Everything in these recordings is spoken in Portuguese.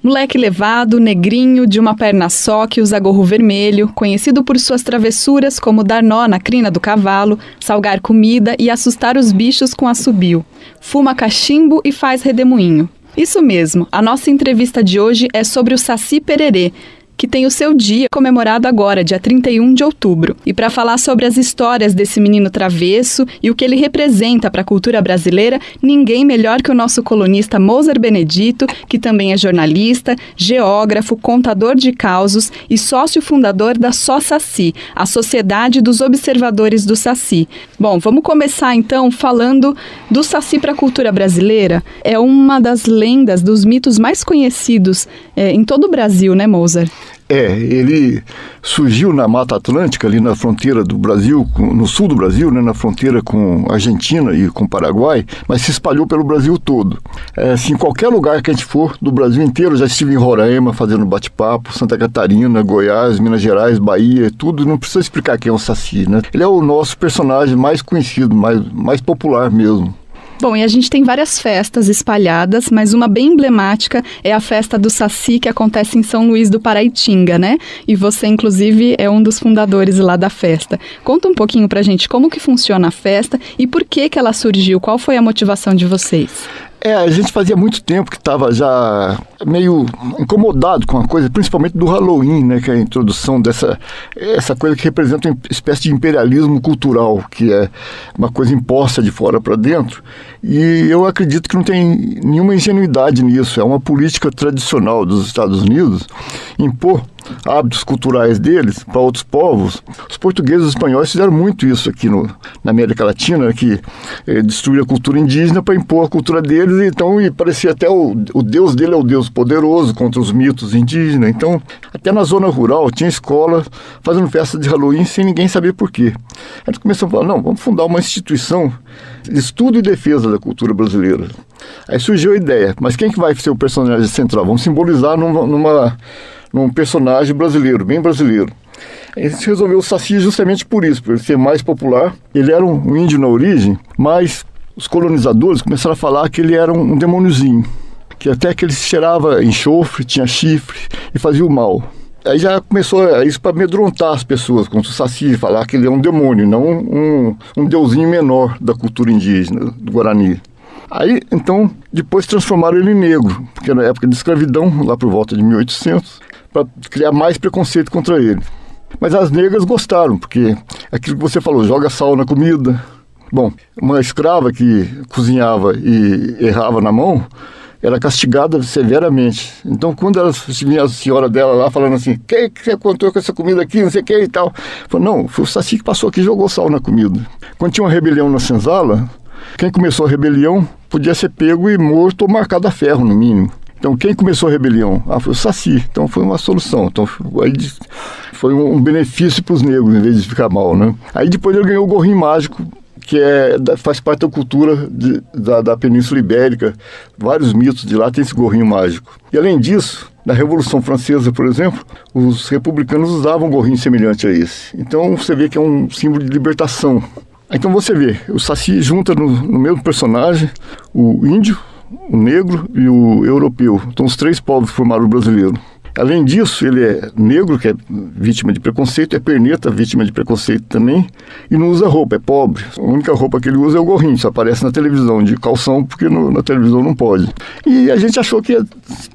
Moleque levado, negrinho, de uma perna só, que usa gorro vermelho, conhecido por suas travessuras como dar nó na crina do cavalo, salgar comida e assustar os bichos com assobio. Fuma cachimbo e faz redemoinho. Isso mesmo, a nossa entrevista de hoje é sobre o Saci Pererê, que tem o seu dia comemorado agora, dia 31 de outubro. E para falar sobre as histórias desse menino travesso e o que ele representa para a cultura brasileira, ninguém melhor que o nosso colunista Moser Benedito, que também é jornalista, geógrafo, contador de causos e sócio fundador da SOSACI, a Sociedade dos Observadores do Saci. Bom, vamos começar então falando do Saci para a cultura brasileira. É uma das lendas, dos mitos mais conhecidos em todo o Brasil, né, Moser? Ele surgiu na Mata Atlântica, ali na fronteira do Brasil, no sul do Brasil, né, na fronteira com a Argentina e com o Paraguai, mas se espalhou pelo Brasil todo. Assim, qualquer lugar que a gente for do Brasil inteiro, já estive em Roraima fazendo bate-papo, Santa Catarina, Goiás, Minas Gerais, Bahia, tudo, não precisa explicar quem é o Saci, né? Ele é o nosso personagem mais conhecido, mais popular mesmo. Bom, e a gente tem várias festas espalhadas, mas uma bem emblemática é a festa do Saci, que acontece em São Luís do Paraitinga, né? E você, inclusive, é um dos fundadores lá da festa. Conta um pouquinho pra gente como que funciona a festa e por que ela surgiu, qual foi a motivação de vocês? A gente fazia muito tempo que estava já meio incomodado com a coisa, principalmente do Halloween, né, que é a introdução essa coisa que representa uma espécie de imperialismo cultural, que é uma coisa imposta de fora para dentro, e eu acredito que não tem nenhuma ingenuidade nisso. É uma política tradicional dos Estados Unidos impor hábitos culturais deles para outros povos. Os portugueses e os espanhóis fizeram muito isso aqui na América Latina, que destruíram a cultura indígena para impor a cultura deles, então, e parecia até o deus dele é o deus poderoso contra os mitos indígenas. Então, até na zona rural tinha escola fazendo festa de Halloween sem ninguém saber por quê. A gente começou a falar, não, vamos fundar uma instituição de estudo e defesa da cultura brasileira. Aí surgiu a ideia, mas quem que vai ser o personagem central? Vamos simbolizar num personagem brasileiro, bem brasileiro. A gente resolveu o Saci justamente por isso, por ele ser mais popular. Ele era um índio na origem, mas os colonizadores começaram a falar que ele era um demôniozinho, que até que ele cheirava enxofre, tinha chifre e fazia o mal. Aí já começou isso para amedrontar as pessoas contra o Saci, falar que ele é um demônio, não um deusinho menor da cultura indígena, do Guarani. Aí, então, depois transformaram ele em negro, porque na época de escravidão, lá por volta de 1800, para criar mais preconceito contra ele. Mas as negras gostaram, porque aquilo que você falou, joga sal na comida. Bom, uma escrava que cozinhava e errava na mão, era castigada severamente. Então, quando ela vinha a senhora dela lá falando assim, quem que você contou com essa comida aqui, não sei o que e tal. Falou, não, foi o Saci que passou aqui e jogou sal na comida. Quando tinha uma rebelião na senzala, quem começou a rebelião podia ser pego e morto ou marcado a ferro, no mínimo. Então, quem começou a rebelião? Foi o Saci. Então, foi uma solução. Então, aí foi um benefício para os negros, em vez de ficar mal, né? Aí, depois ele ganhou o gorrinho mágico, que faz parte da cultura da Península Ibérica. Vários mitos de lá tem esse gorrinho mágico. E, além disso, na Revolução Francesa, por exemplo, os republicanos usavam um gorrinho semelhante a esse. Então, você vê que é um símbolo de libertação. Então, você vê, o Saci junta no mesmo personagem o índio, o negro e o europeu. Então, os três povos que formaram o brasileiro. Além disso, ele é negro, que é vítima de preconceito, é perneta, vítima de preconceito também, e não usa roupa, é pobre. A única roupa que ele usa é o gorrinho, só aparece na televisão, de calção, porque na televisão não pode. E a gente achou que ia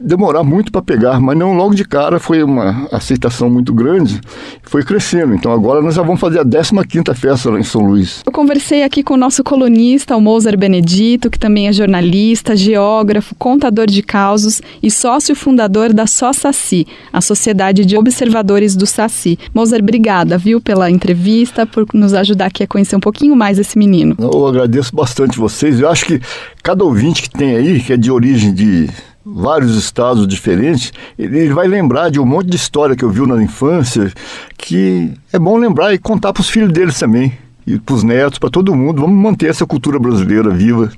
demorar muito para pegar, mas não, logo de cara foi uma aceitação muito grande, foi crescendo. Então agora nós já vamos fazer a 15ª festa lá em São Luís. Eu conversei aqui com o nosso colunista, o Moser Benedito, que também é jornalista, geógrafo, contador de causos e sócio fundador da SOSACI, a Sociedade de Observadores do Saci. Moser, obrigada, viu, pela entrevista, por nos ajudar aqui a conhecer um pouquinho mais esse menino. Eu agradeço bastante vocês. Eu acho que cada ouvinte que tem aí, que é de origem de vários estados diferentes, ele vai lembrar de um monte de história que eu vi na infância, que é bom lembrar e contar para os filhos deles também, e para os netos, para todo mundo. Vamos manter essa cultura brasileira viva.